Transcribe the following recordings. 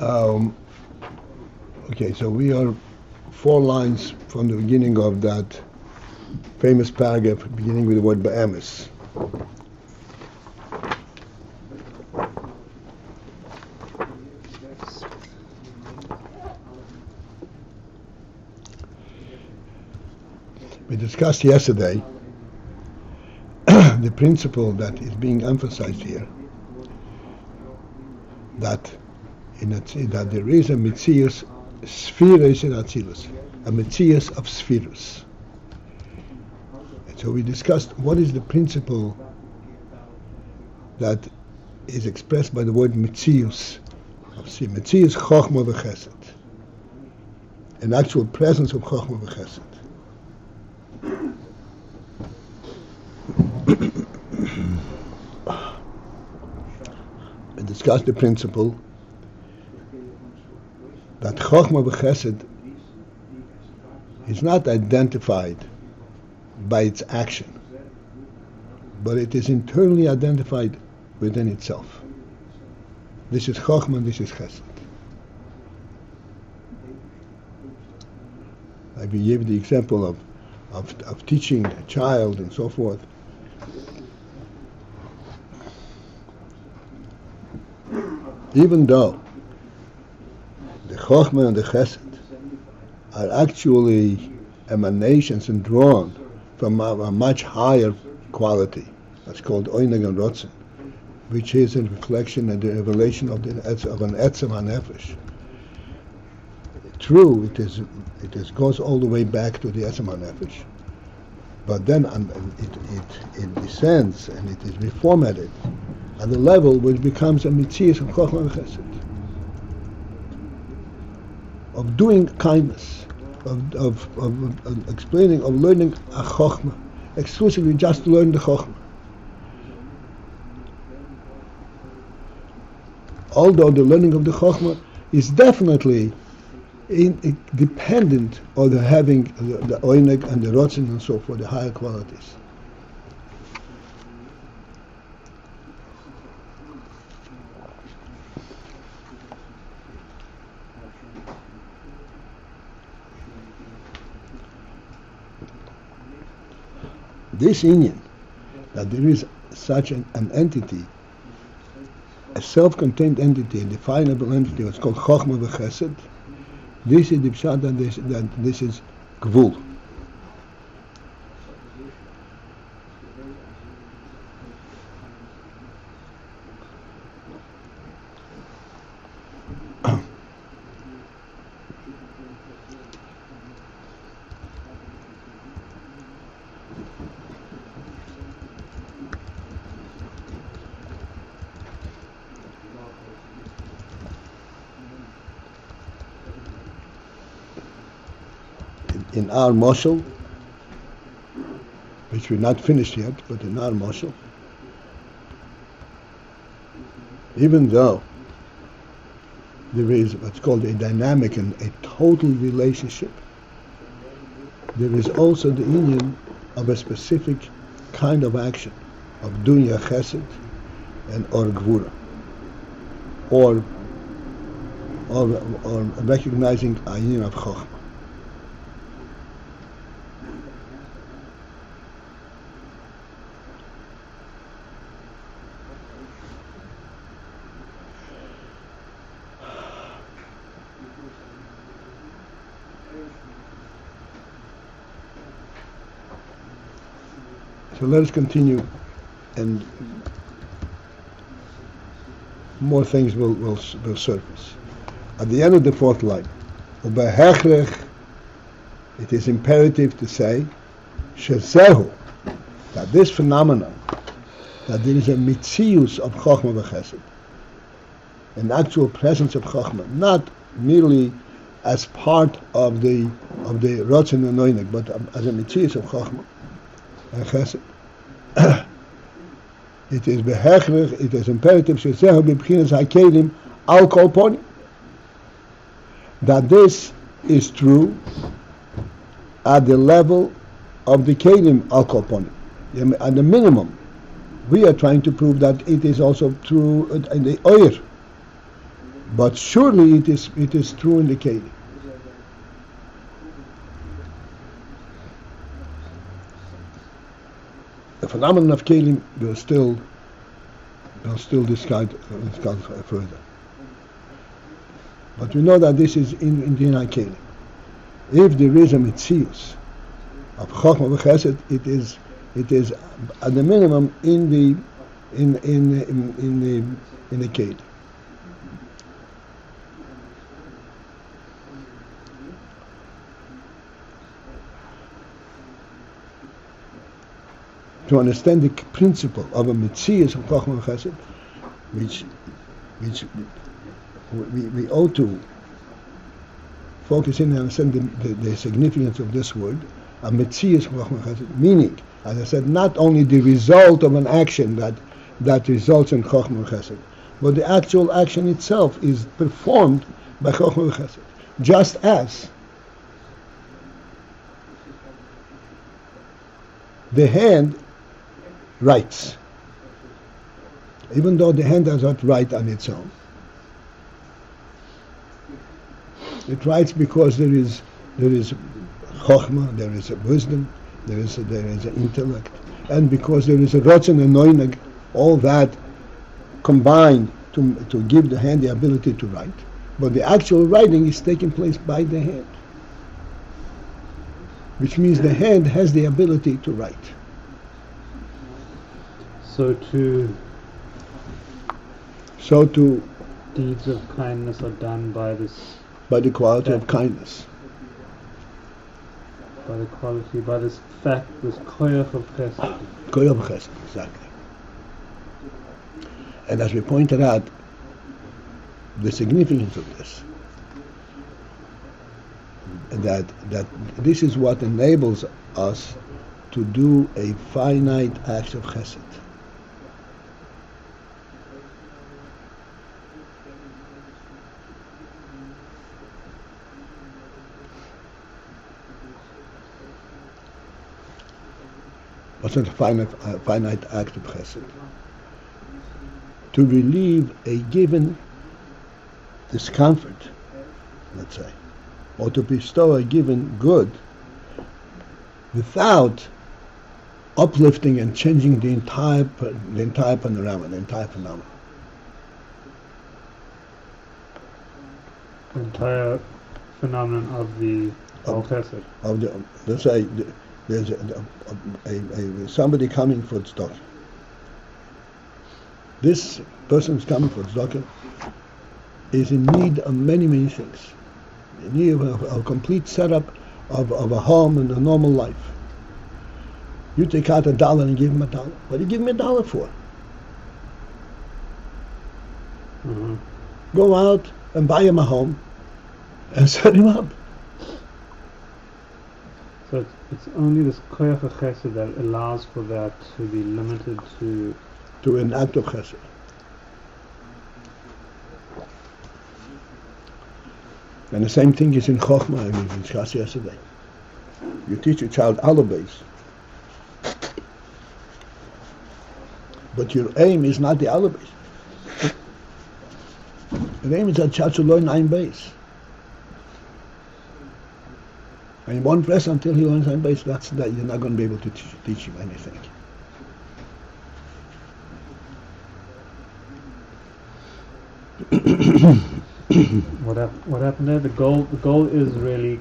Um, okay, so we are 4 lines from the beginning of that famous paragraph beginning with the word Be'emes. We discussed yesterday the principle that is being emphasized here, that that there is a metziut spheres in Atzilus, a metziut of spheres. And so we discussed what is the principle that is expressed by the word metziut of metziut Chochmah v'chesed, an actual presence of Chochmah v'chesed. We discussed the principle that Chochmah v'chesed is not identified by its action, but it is internally identified within itself. This is Chochmah, this is chesed. I gave the example of teaching a child and so forth. Even though the Chochmah and the chesed are actually emanations and drawn from a much higher quality, that's called Oyneg and Rotzen, which is a reflection and the revelation of an Etzem HaNefesh. True, it goes all the way back to the Etzem HaNefesh, but then it descends and it is reformatted at the level which becomes a metziut of Chochmah and Chesed, of doing kindness, of explaining, of learning a Chochmah, exclusively just to learn the Chochmah. Although the learning of the Chochmah is definitely dependent on the having the Oyneg and the Rotzen and so forth, the higher qualities. This Inyan, that there is such an entity, a self-contained entity, a definable entity, what's called Chochmah v'chesed, this is the pshat that this is gvul. In our moshel, which we're not finished yet, but in our moshel, even though there is what's called a dynamic and a total relationship, there is also the union of a specific kind of action, of doing a chesed and or gvura, or recognizing Ayin of Chochmah. So let us continue, and more things will surface. At the end of the 4th line, it is imperative to say, shezehu, that this phenomenon, that there is a metziut of Chochmah v'chesed, an actual presence of Chochmah, not merely as part of the Rotzen and Oyneg, but as a metziut of Chochmah and chesed. It is behechrich, it is imperative shezehu b'bchinas hakelim al kol ponim, that this is true at the level of the kelim al kol ponim. At the minimum, we are trying to prove that it is also true in the oyer. But surely it is true in the keili. The phenomenon of keili will still discuss further. But we know that this is in the inner keili. If there is a metziut of Chochmah and chesed, it is at the minimum in the keili. To understand the principle of a metziut of Chochmah and chesed, which we ought to focus in and understand the significance of this word, a metziut of Chochmah and chesed, meaning, as I said, not only the result of an action that results in Chochmah and chesed, but the actual action itself is performed by Chochmah and chesed, just as the hand writes, even though the hand does not write on its own. It writes because there is chochmah, there is a wisdom, there is an intellect, and because there is a rotzen and noineg, all that combined to give the hand the ability to write. But the actual writing is taking place by the hand, which means the hand has the ability to write. So deeds of kindness are done by the quality of kindness. By the quality, by this fact, this koyach of chesed. Koyach of chesed, exactly. And as we pointed out, the significance of this, that this is what enables us to do a finite act of chesed. What's a finite act of chesed? To relieve a given discomfort, let's say, or to bestow a given good without uplifting and changing the entire panorama, the entire phenomenon. The entire phenomenon of the chesed. Let's say there's somebody coming for tzedakah. This person who's coming for tzedakah is in need of many, many things. In need of a complete setup of a home and a normal life. You take out $1 and give him $1. What do you give him $1 for? Mm-hmm. Go out and buy him a home and set him up. So it's only this koyach of chesed that allows for that to be limited to an act of chesed. And the same thing is in Chochmah, we discussed yesterday. You teach your child AyinBase, but your aim is not the AyinBase. Your aim is that child should learn AyinBase. And you won't rest until he learns AyinBase. That you're not going to be able to teach him anything. What happened there? The goal is really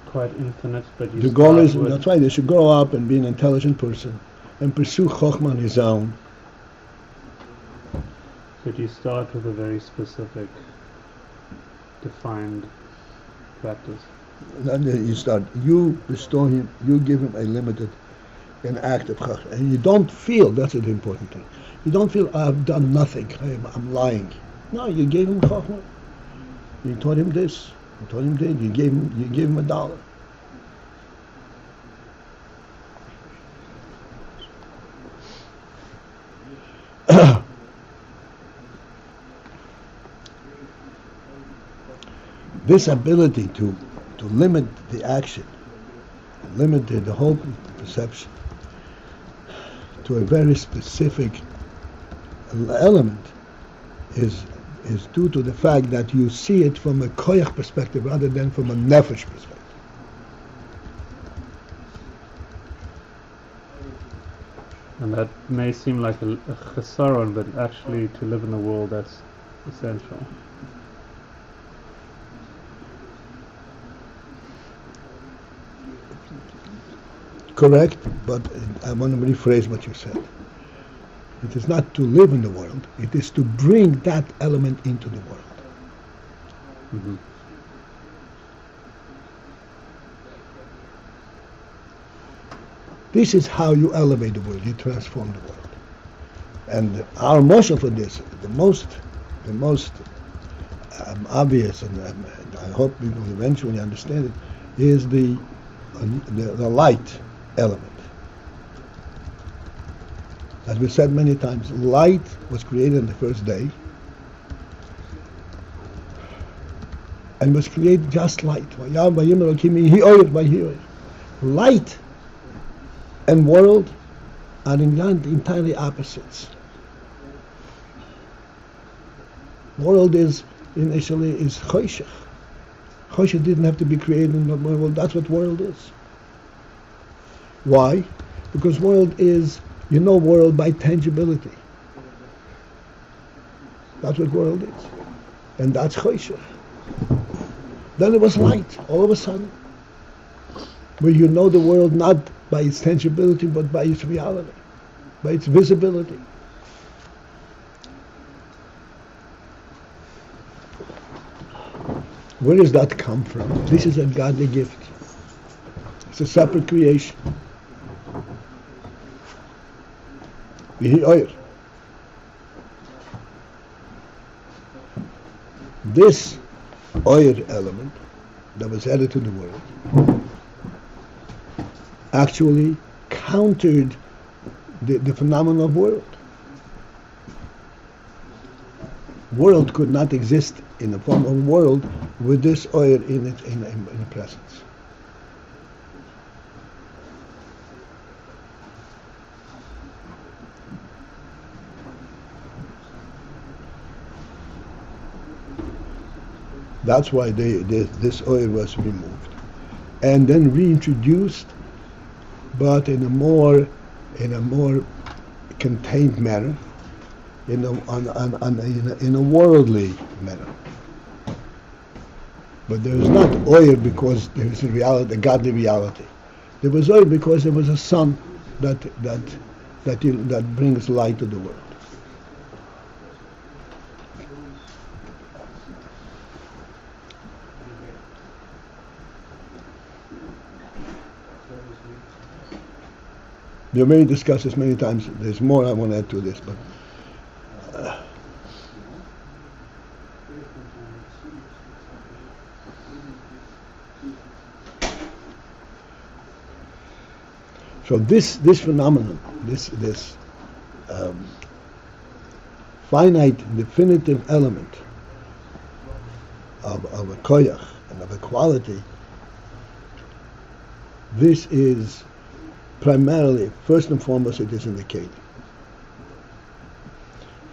quite infinite, but the goal is, that's right, they should grow up and be an intelligent person and pursue Chochmah on his own. But you start with a very specific, defined practice. Then you bestow him, you give him a limited, an act of Chochmah. And you don't feel, that's the important thing, you don't feel, I've done nothing, I'm lying. No, you gave him Chochmah. You taught him this, you taught him that, you gave him $1. This ability to limit the action, limit the whole perception to a very specific element is is due to the fact that you see it from a koyach perspective rather than from a nefesh perspective. And that may seem like a chesaron, but actually to live in the world that's essential. Correct, but I want to rephrase what you said. It is not to live in the world, it is to bring that element into the world. Mm-hmm. This is how you elevate the world, you transform the world. And our motion for this, the most obvious, and I hope we will eventually understand it, is the light element. As we said many times, light was created on the first day and was created just light. Light and world are entirely opposites. World is initially choshech. Choshech didn't have to be created in the world. That's what world is. Why? Because world is, you know, world by tangibility. That's what world is, and that's choshech. Then it was light. All of a sudden, where you know the world not by its tangibility, but by its reality, by its visibility. Where does that come from? This is a godly gift. It's a separate creation. This oil element that was added to the world actually countered the phenomenon of world. World could not exist in the form of world with this oil in the presence. That's why this oil was removed and then reintroduced, but in a more contained manner, in a worldly manner. But there was not oil because there is a reality, a godly reality. There was oil because there was a sun that brings light to the world. We already discussed this many times. There's more I want to add to this, but so this phenomenon, this finite, definitive element of a koyach and of a quality, this is primarily, first and foremost, it is in the keili.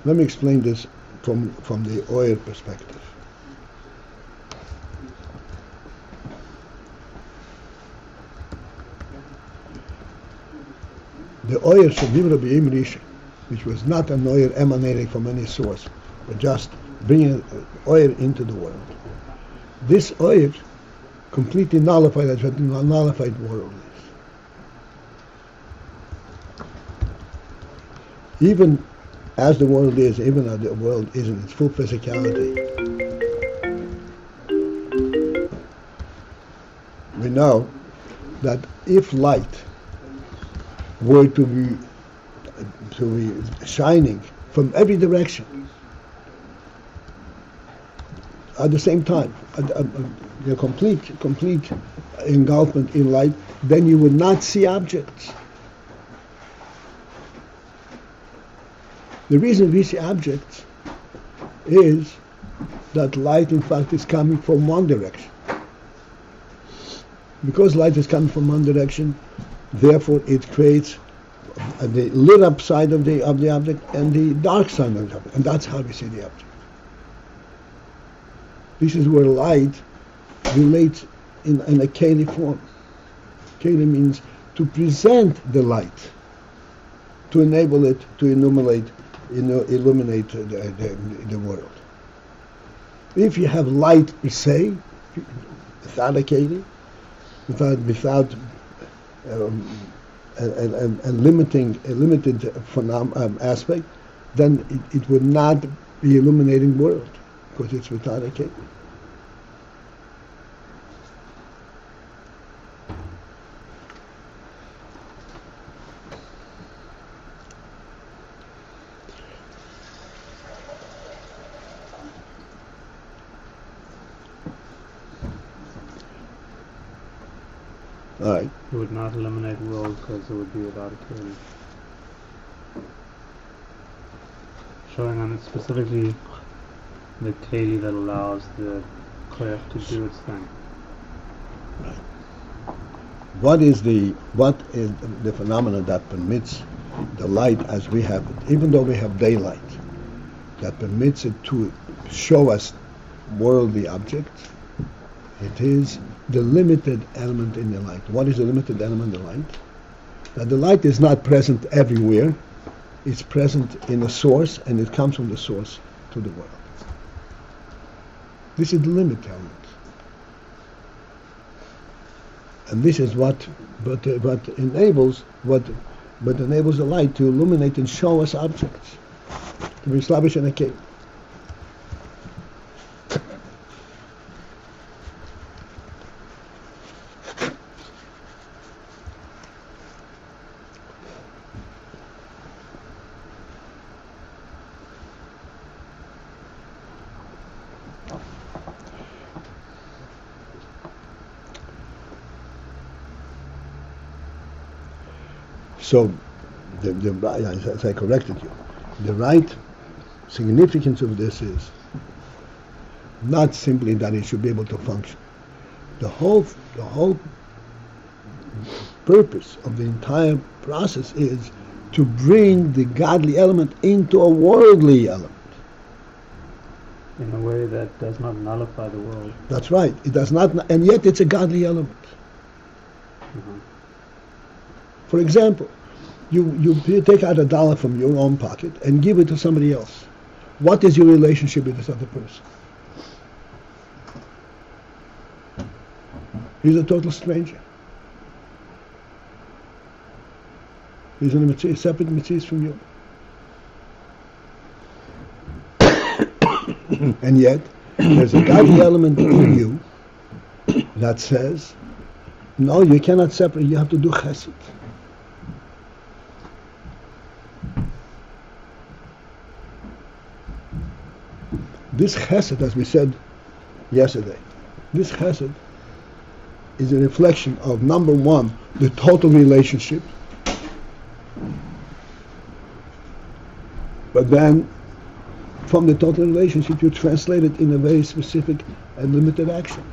Let me explain this from the oil perspective. The oil Shavim Rabbi Rishi, which was not an oil emanating from any source, but just bringing oil into the world. This oil completely nullified as what the nullified world is. Even as the world is, even as the world is in its full physicality, we know that if light were to be shining from every direction at the same time, a complete engulfment in light, then you would not see objects. The reason we see objects is that light, in fact, is coming from one direction. Because light is coming from one direction, therefore it creates the lit up side of the object and the dark side of the object, and that's how we see the object. This is where light relates in a keili form. Keili means to present the light, to enable it to illuminate the world. If you have light per se, without a keili, without a limited aspect, then it would not be illuminating world, because it's without a keili. All right. It would not eliminate world because it would be without a keili. Showing on it specifically the keili that allows the clef to do its thing. Right. What is the phenomenon that permits the light as we have it, even though we have daylight, that permits it to show us worldly objects? It is the limited element in the light. What is the limited element in the light? That the light is not present everywhere. It's present in a source, and it comes from the source to the world. This is the limit element. And this is what enables the light to illuminate and show us objects, to be established in a cave. So, as I corrected you, the right significance of this is not simply that it should be able to function. The whole purpose of the entire process is to bring the godly element into a worldly element. In a way that does not nullify the world. That's right. It does not, and yet it's a godly element. Mm-hmm. For example, you take out $1 from your own pocket and give it to somebody else. What is your relationship with this other person? He's a total stranger. He's in a separate metziut from you. And yet, there's a godly element in you that says, no, you cannot separate, you have to do chesed. This chesed, as we said yesterday, this chesed is a reflection of, number one, the total relationship, but then from the total relationship you translate it in a very specific and limited action.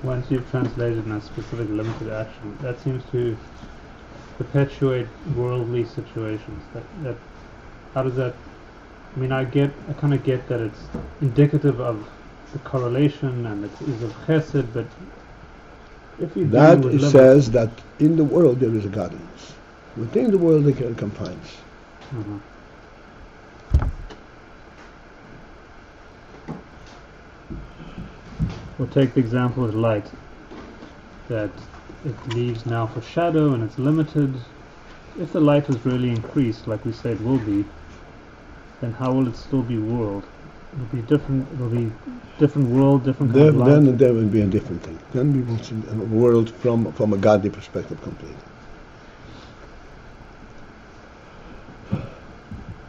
Once you've translated in a specific limited action, that seems to perpetuate worldly situations. That how does that? I mean, I kind of get that it's indicative of the correlation and it is of chesed, but if you that it says that in the world there is a godliness. Within the world there are confines. Mm-hmm. We'll take the example of light, that it leaves now for shadow and it's limited. If the light was really increased, like we said it will be, then how will it still be world? It'll be different. It'll be different world, different kind of light. Then there will be a different thing. Then we will see a world from a godly perspective completely.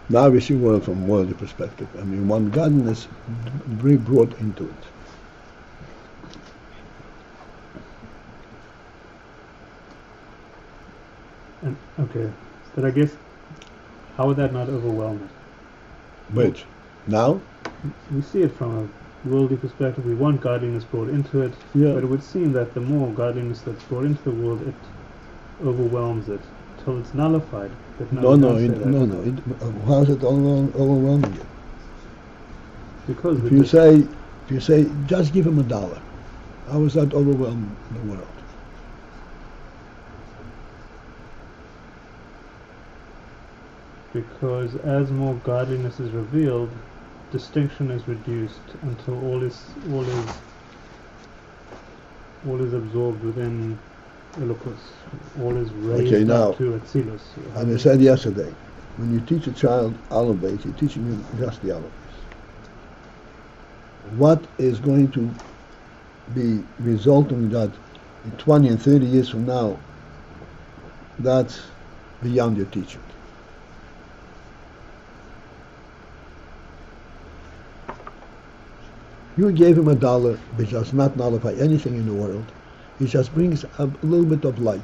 Now we see world from a worldly perspective, and we want godliness brought into it. And okay, but I guess how would that not overwhelm it? Which now we see it from a worldly perspective. We want godliness brought into it, yeah. But it would seem that the more godliness that's brought into the world, it overwhelms it until it's nullified. But No, no. How is it overwhelming you? Because if you say, just give him $1, how is that overwhelming the world? Because as more godliness is revealed, distinction is reduced until all is absorbed within Elokus. All is raised up to Atzilus. As I said yesterday, when you teach a child AyinBase, you're teaching him just the AyinBase. What is going to be resulting that in 20 and 30 years from now, that's beyond your teaching. You gave him $1 which does not nullify anything in the world. It just brings a little bit of light.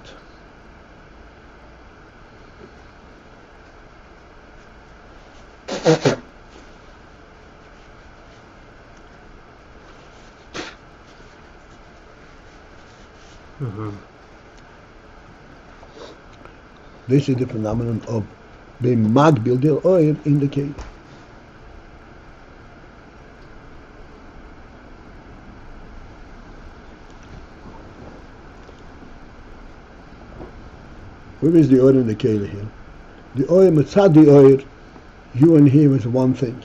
This is the phenomenon of being magbil del oil in the keili. Where is the oil in the keili here? The oil, mitzad the oil, you and him is one thing.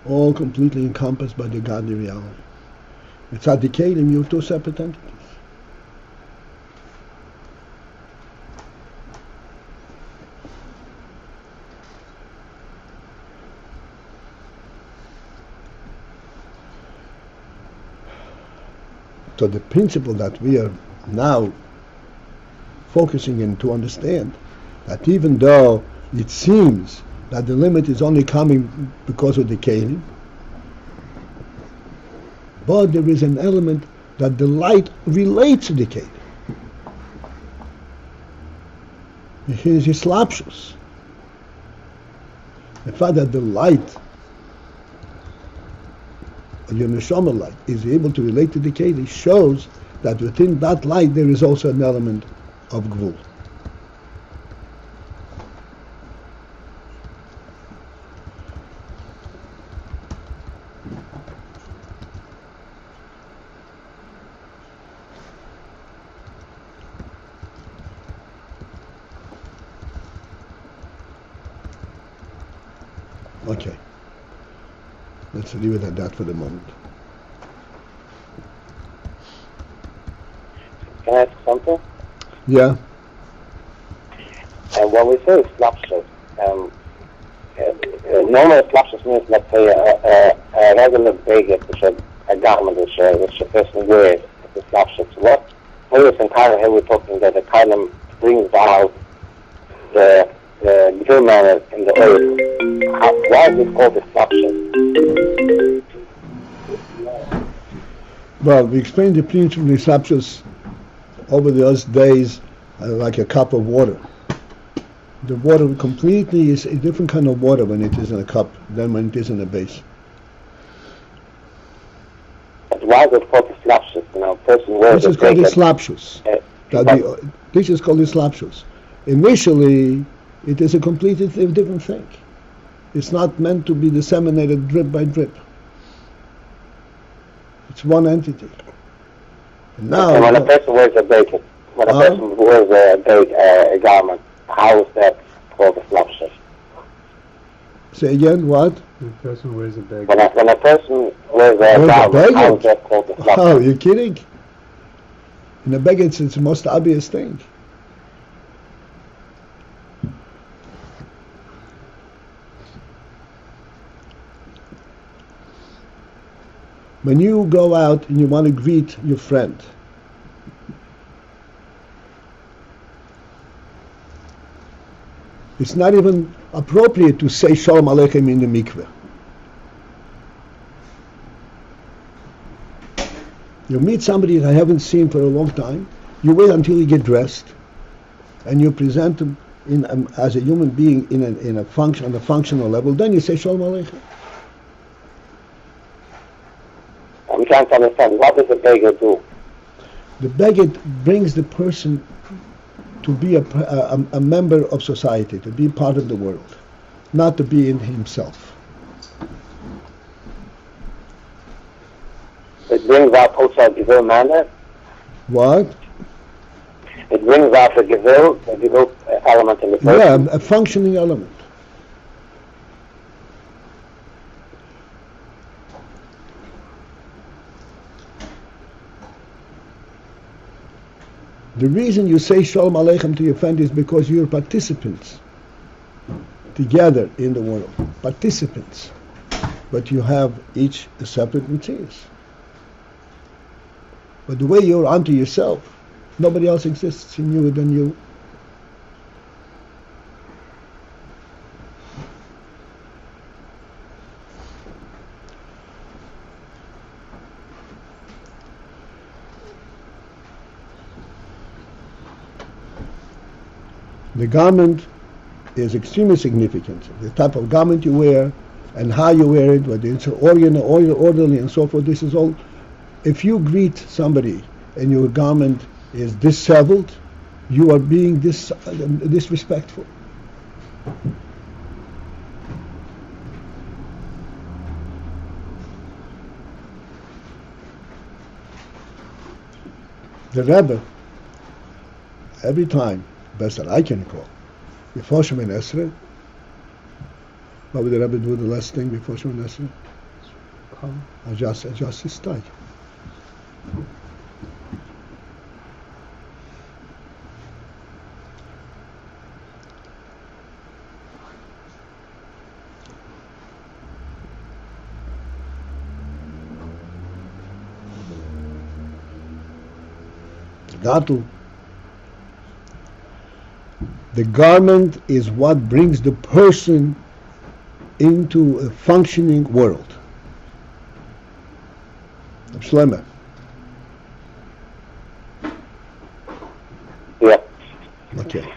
All completely encompassed by the godly reality. Mitzad the keili, you have two separate entities. So the principle that we are now focusing in to understand that even though it seems that the limit is only coming because of the keili, but there is an element that the light relates to the keili. Here is slapshus. The fact that the light, your neshama light, is able to relate to the keili shows that within that light there is also an element of gvul. Okay. Let's leave it at that for the moment. Can I ask something? Yeah. And when we say slapshot, normal slapshot means, let's say, a regular baguette, which is a garment which a person wears as a slapshot. What is entirely here we're talking that the keili brings out the gvul manner in the oil. Why is it called a slapshot? Well, we explained the principle of the slapshot over those days like a cup of water. The water completely is a different kind of water when it is in a cup than when it is in a base. But why is it called the slapshot? Person wears this is called the slapshot. This is called the slapshot. Initially, it is a completely different thing. It's not meant to be disseminated drip by drip. It's one entity. Now, and when a person wears a baguette, when a person wears a garment, how is that called a slapshot? Say again, what? When a person wears a baguette. When a person wears a garment, how is that called a slapshot? Oh, you're kidding? In a baguette, it's the most obvious thing. When you go out and you want to greet your friend, it's not even appropriate to say Shalom Aleichem in the mikveh. You meet somebody that I haven't seen for a long time, you wait until you get dressed, and you present him as a human being on a functional level, then you say Shalom Aleichem. I'm trying to understand, what does the baguette do? The baguette brings the person to be a member of society, to be part of the world, not to be in himself. It brings out also a gvul manner. What? It brings out the gvul element in the person. Yeah, a functioning element. The reason you say Shalom Aleichem to your friend is because you're participants together in the world. Participants. But you have each a separate metzius. But the way you're unto yourself, nobody else exists in you than you. The garment is extremely significant. The type of garment you wear and how you wear it, whether it's orderly and so forth, this is all. If you greet somebody and your garment is disheveled, you are being disrespectful. The Rebbe, every time, best that I can recall, before Shemoneh Esrei, what would the Rebbe do the last thing before Shemoneh Esrei? Adjust his tie. The garment is what brings the person into a functioning world. Shlomo. Yeah. Okay.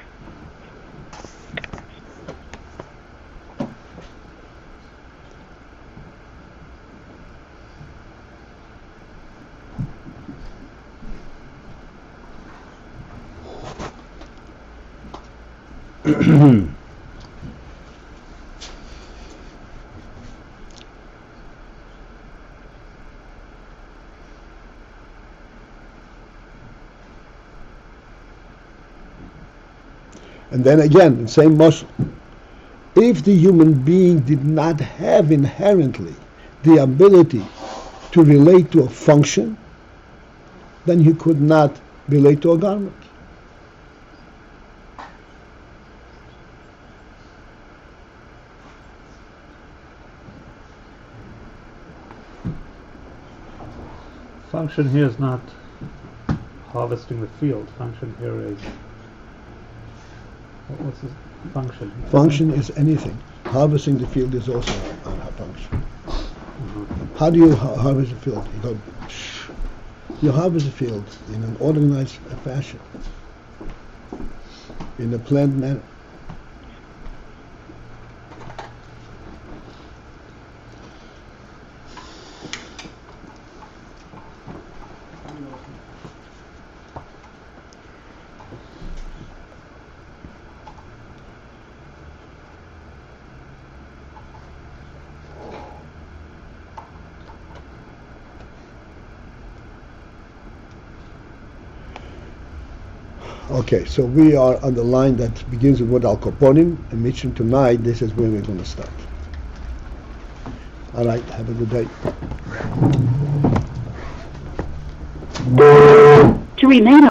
And then again, the same muscle. If the human being did not have inherently the ability to relate to a function, then he could not relate to a garment. Function here is not harvesting the field. Function here is... What's the function? Function is anything. Harvesting the field is also a function. Mm-hmm. How do you harvest a field? You harvest a field in an organized fashion, in a planned manner. Okay, so we are on the line that begins with word al koponim, and mentioned tonight. This is where we're going to start. All right, have a good day. To remain